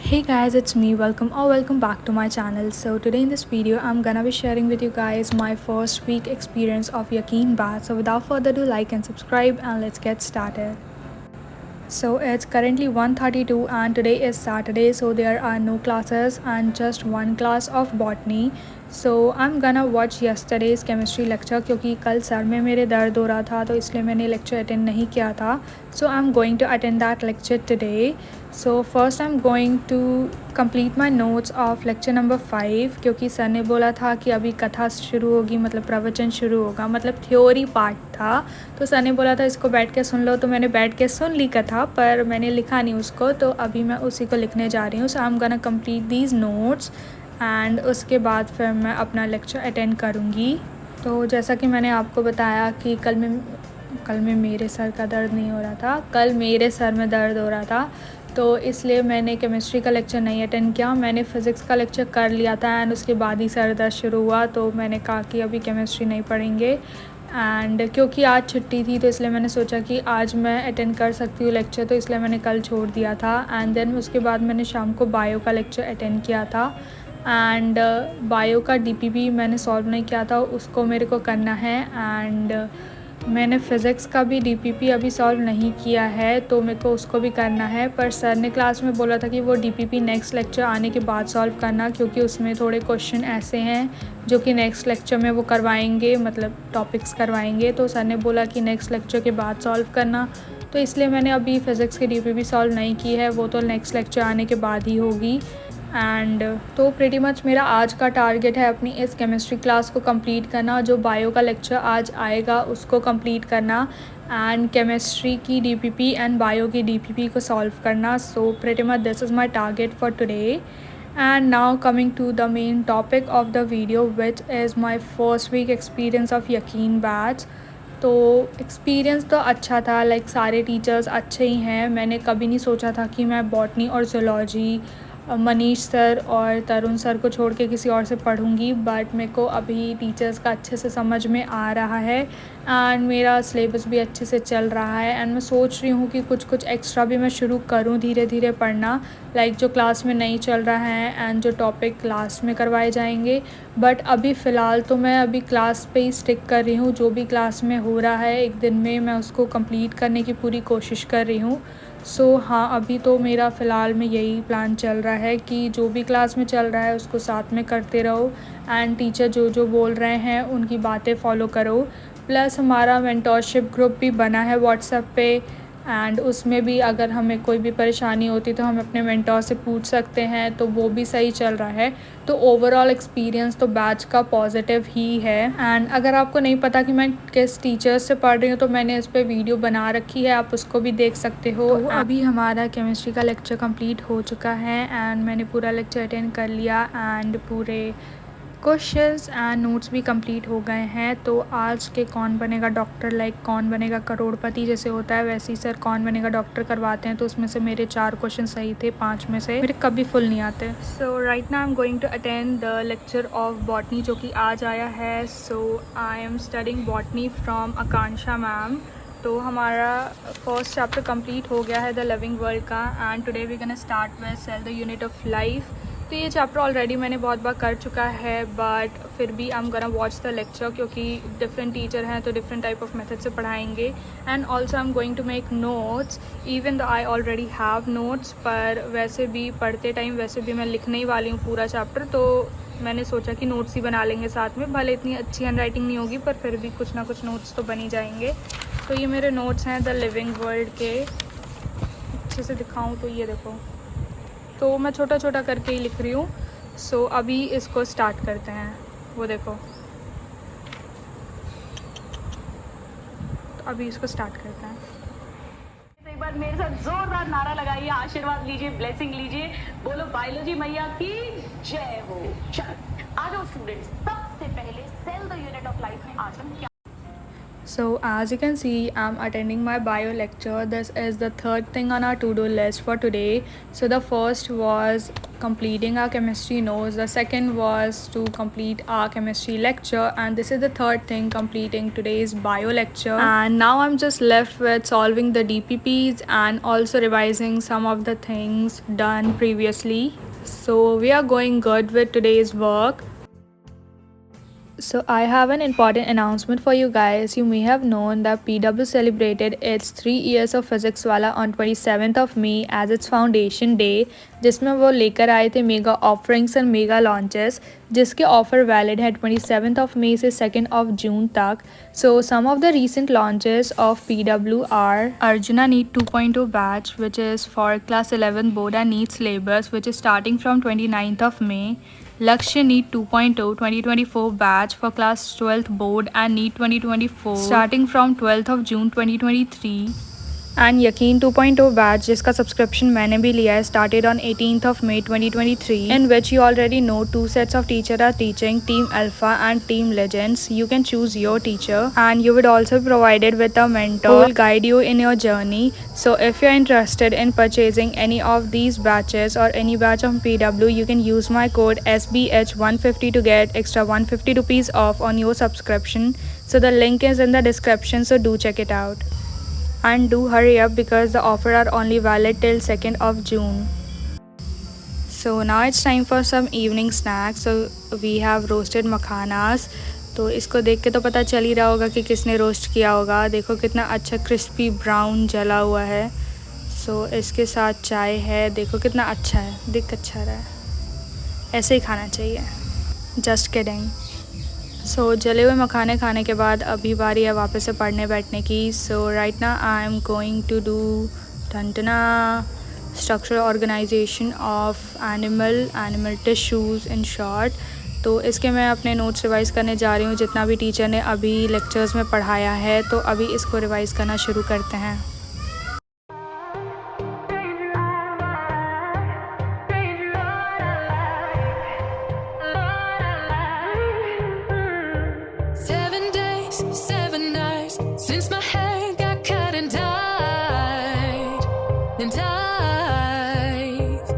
Hey guys, it's me. Welcome back to my channel. So today in this video I'm gonna be sharing with you guys my first week experience of Yaqeen Bath. So without further ado, like and subscribe and let's get started. So it's currently 1:32 and today is Saturday, so there are no classes and just one class of botany. So I'm gonna watch yesterday's chemistry lecture क्योंकि कल sir में मेरे दर्द हो रहा था तो इसलिए मैंने lecture attend नहीं किया था. So I'm going to attend that lecture today. So first I'm going to complete my notes of lecture number 5 क्योंकि सर ने बोला था कि अभी कथा शुरू होगी, मतलब प्रवचन शुरू होगा, मतलब थ्योरी पार्ट था. तो सर ने बोला था इसको बैठ के सुन लो, तो मैंने बैठ के सुन ली कथा, पर मैंने लिखा नहीं उसको, तो अभी मैं उसी को लिखने जा रही हूँ. So I am gonna complete these notes and उसके बाद फिर मैं अपना लेक्चर अटेंड करूँगी. तो जैसा कि मैंने आपको बताया कि कल में मेरे सर का दर्द नहीं हो रहा था, कल मेरे सर में दर्द हो रहा था, तो इसलिए मैंने केमिस्ट्री का लेक्चर नहीं अटेंड किया. मैंने फ़िज़िक्स का लेक्चर कर लिया था एंड उसके बाद ही सर दर्द शुरू हुआ, तो मैंने कहा कि अभी केमिस्ट्री नहीं पढ़ेंगे. एंड क्योंकि आज छुट्टी थी तो इसलिए मैंने सोचा कि आज मैं अटेंड कर सकती हूँ लेक्चर, तो इसलिए मैंने कल छोड़ दिया था. एंड देन उसके बाद मैंने शाम को बायो का लेक्चर अटेंड किया था एंड बायो का डीपीपी मैंने सॉल्व नहीं किया था, उसको मेरे को करना है. एंड मैंने फ़िज़िक्स का भी डीपीपी अभी सॉल्व नहीं किया है, तो मेरे को उसको भी करना है. पर सर ने क्लास में बोला था कि वो डीपीपी नेक्स्ट लेक्चर आने के बाद सॉल्व करना, क्योंकि उसमें थोड़े क्वेश्चन ऐसे हैं जो कि नेक्स्ट लेक्चर में वो करवाएंगे, मतलब टॉपिक्स करवाएंगे. तो सर ने बोला कि नेक्स्ट लेक्चर के बाद सॉल्व करना, तो इसलिए मैंने अभी फ़िज़िक्स की डीपीपी सॉल्व नहीं की है, वो तो नेक्स्ट लेक्चर आने के बाद ही होगी. एंड तो प्रीटी मच मेरा आज का टारगेट है अपनी इस केमिस्ट्री क्लास को कंप्लीट करना, जो बायो का लेक्चर आज आएगा उसको कंप्लीट करना एंड केमिस्ट्री की डीपीपी एंड बायो की डीपीपी को सॉल्व करना. So pretty much this is my target for today. And now coming to the main topic of the video, which is my first week experience of Yakeen batch. तो experience तो अच्छा था, like सारे teachers अच्छे ही हैं. मैंने कभी नहीं सोचा था कि मैं बॉटनी और ज़ूलॉजी मनीष सर और तरुण सर को छोड़ के किसी और से पढ़ूंगी, बट मेरे को अभी टीचर्स का अच्छे से समझ में आ रहा है एंड मेरा सिलेबस भी अच्छे से चल रहा है. एंड मैं सोच रही हूँ कि कुछ एक्स्ट्रा भी मैं शुरू करूँ धीरे धीरे पढ़ना, लाइक जो क्लास में नहीं चल रहा है एंड जो टॉपिक क्लास में करवाए जाएंगे. बट अभी फ़िलहाल तो मैं अभी क्लास पे ही स्टिक कर रही हूँ, जो भी क्लास में हो रहा है एक दिन में मैं उसको कंप्लीट करने की पूरी कोशिश कर रही हूँ. सो हाँ, अभी तो मेरा फ़िलहाल में यही प्लान चल रहा है कि जो भी क्लास में चल रहा है उसको साथ में करते रहो एंड टीचर जो जो बोल रहे हैं उनकी बातें फॉलो करो. प्लस हमारा मेंटोरशिप ग्रुप भी बना है व्हाट्सएप पे एंड उसमें भी अगर हमें कोई भी परेशानी होती तो हम अपने मेंटोर से पूछ सकते हैं, तो वो भी सही चल रहा है. तो ओवरऑल एक्सपीरियंस तो बैच का पॉजिटिव ही है. एंड अगर आपको नहीं पता कि मैं किस टीचर से पढ़ रही हूँ तो मैंने इस पर वीडियो बना रखी है, आप उसको भी देख सकते हो. तो अभी हमारा केमिस्ट्री का लेक्चर कंप्लीट हो चुका है एंड मैंने पूरा लेक्चर अटेंड कर लिया एंड पूरे क्वेश्चंस एंड नोट्स भी कंप्लीट हो गए हैं. तो आज के कौन बनेगा डॉक्टर, लाइक कौन बनेगा करोड़पति जैसे होता है, वैसे ही सर कौन बनेगा डॉक्टर करवाते हैं, तो उसमें से मेरे 4 क्वेश्चन सही थे, 5 में से मेरे कभी फुल नहीं आते. So right now I am going to attend the lecture of botany जो कि आज आया है. So I am studying botany from Akanksha ma'am. तो हमारा फर्स्ट चैप्टर कंप्लीट हो गया है द लिविंग वर्ल्ड का and today we can start with cell the unit of life. तो ये चैप्टर ऑलरेडी मैंने बहुत बार कर चुका है, बट फिर भी I am gonna watch the lecture क्योंकि डिफरेंट टीचर हैं तो डिफरेंट टाइप ऑफ मेथड से पढ़ाएंगे. And also I am going to make notes even though I already have notes, पर वैसे भी पढ़ते टाइम वैसे भी मैं लिखने ही वाली हूँ पूरा चैप्टर, तो मैंने सोचा कि नोट्स ही बना लेंगे साथ में. भले इतनी अच्छी हैंड राइटिंग नहीं होगी पर फिर भी कुछ ना कुछ नोट्स तो बन ही जाएंगे. तो ये मेरे नोट्स हैं द लिविंग वर्ल्ड के. अच्छे से दिखाऊँ तो ये देखो, तो मैं छोटा छोटा करके ही लिख रही हूँ. सो अभी इसको स्टार्ट करते हैं. वो देखो, तो अभी इसको स्टार्ट करते हैं. एक बार मेरे साथ जोरदार नारा लगाइए, आशीर्वाद लीजिए, ब्लेसिंग लीजिए. बोलो बायोलॉजी मैया की जय हो. चलो आ जाओ स्टूडेंट्स. सबसे पहले cell the unit of life में आज हम क्या. So as you can see, I'm attending my bio lecture. This is the third thing on our to-do list for today. So the first was completing our chemistry notes, the second was to complete our chemistry lecture, and this is the third thing, completing today's bio lecture. And now I'm just left with solving the DPPs and also revising some of the things done previously. So we are going good with today's work. So I have an important announcement for you guys. You may have known that PW celebrated its 3 years of physics वाला on 27th of May as its foundation day, जिसमें वो लेकर आए थे mega offerings and mega launches, जिसके offer valid है 27th of May से 2nd of June तक. So some of the recent launches of PW are Arjuna NEET 2.0 batch, which is for class 11 board and NEET syllabus, which is starting from 29th of May. Lakshya NEET 2.0 2024 batch for class 12th board and NEET 2024 starting from 12th of June 2023. And Yakeen 2.0 batch, जिसका subscription मैंने भी लिया है, started on 18th of May 2023, in which you already know 2 sets of teacher are teaching, Team Alpha and Team Legends. You can choose your teacher and you would also be provided with a mentor who will guide you in your journey. So if you're interested in purchasing any of these batches or any batch of PW, you can use my code SBH150 to get extra 150 rupees off on your subscription. So the link is in the description, so do check it out. And do hurry up because the offer are only valid till 2nd of June. So now it's time for some evening snacks. So we have roasted makhanas. तो इसको देख के तो पता चल ही रहा होगा कि किसने रोस्ट किया होगा. देखो कितना अच्छा क्रिस्पी ब्राउन जला हुआ है. सो इसके साथ चाय है. देखो कितना अच्छा है, दिख अच्छा रहा है. ऐसे ही खाना चाहिए. Just kidding. सो जले हुए मखाने खाने के बाद अभी बारी है वापस से पढ़ने बैठने की. So right now I am going to do टंटना structural organisation of animal tissues in short. तो इसके मैं अपने नोट्स रिवाइज़ करने जा रही हूँ, जितना भी टीचर ने अभी लेक्चर्स में पढ़ाया है. तो अभी इसको रिवाइज़ करना शुरू करते हैं. And I've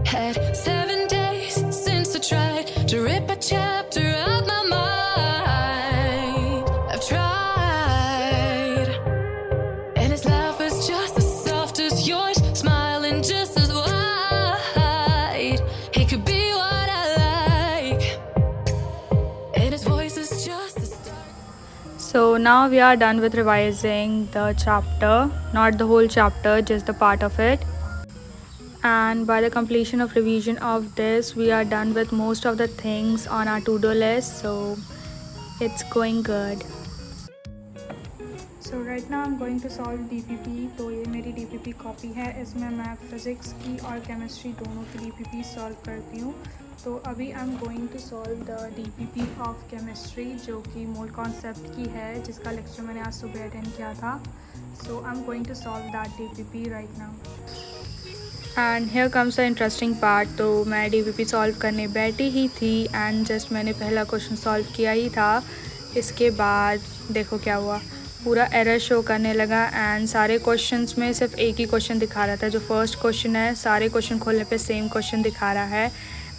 had 7 days since I tried to rip a chapter out my mind. I've tried, and his laugh is just as soft as yours, smiling just as wide. He could be what I like, and his voice is just as dark. So now we are done with revising the chapter, not the whole chapter, just the part of it. And by the completion of revision of this, we are done with most of the things on our to-do list. So it's going good. So right now I'm going to solve DPP. तो ये मेरी DPP copy है. इसमें मैं physics की और chemistry दोनों की DPP सॉल्व करती हूँ. तो अभी I am going to solve the DPP of chemistry, जो कि मोल कॉन्सेप्ट की है, जिसका लेक्चर मैंने आज सुबह अटेंड किया था. So I am going to solve that DPP right now. And here comes the interesting part. तो मैं DPP सॉल्व करने बैठी ही थी एंड जस्ट मैंने पहला क्वेश्चन सॉल्व किया ही था. इसके बाद देखो क्या हुआ, पूरा एरर शो करने लगा एंड सारे क्वेश्चंस में सिर्फ एक ही क्वेश्चन दिखा रहा था. जो फर्स्ट क्वेश्चन है, सारे क्वेश्चन खोलने पे सेम क्वेश्चन दिखा रहा है.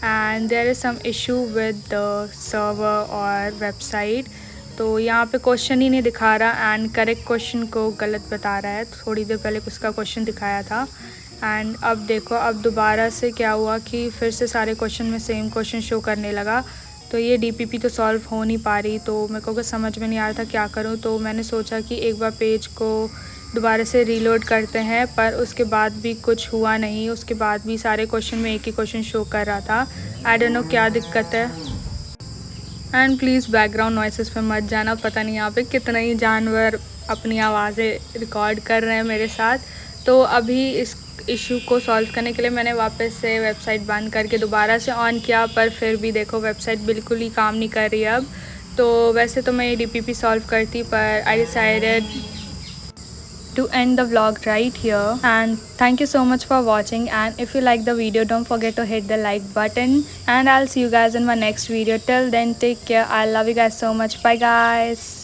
And there is some issue with the server और वेबसाइट. तो यहाँ पे क्वेश्चन ही नहीं दिखा रहा एंड करेक्ट क्वेश्चन को गलत बता रहा है. थोड़ी देर पहले उसका क्वेश्चन दिखाया था एंड अब देखो, अब दोबारा से क्या हुआ कि फिर से सारे क्वेश्चन में सेम क्वेश्चन शो करने लगा. तो ये DPP तो सॉल्व हो नहीं पा रही. तो मेरे को कुछ समझ में नहीं आ रहा था क्या करूँ. तो मैंने सोचा कि एक बार पेज को दोबारा से रीलोड करते हैं, पर उसके बाद भी कुछ हुआ नहीं. उसके बाद भी सारे क्वेश्चन में एक ही क्वेश्चन शो कर रहा था. आई डोंट नो क्या दिक्कत है. एंड प्लीज़ बैकग्राउंड नॉइसेस पे मत जाना. पता नहीं यहाँ पे कितने ही जानवर अपनी आवाज़ें रिकॉर्ड कर रहे हैं मेरे साथ. तो अभी इस इशू को सॉल्व करने के लिए मैंने वापस से वेबसाइट बंद करके दोबारा से ऑन किया, पर फिर भी देखो वेबसाइट बिल्कुल ही काम नहीं कर रही है अब. तो वैसे तो मैं ये DPP सॉल्व करती, पर I decided to end the vlog right here. And thank you so much for watching, and if you like the video, don't forget to hit the like button, and I'll see you guys in my next video. Till then, take care. I love you guys so much. Bye guys.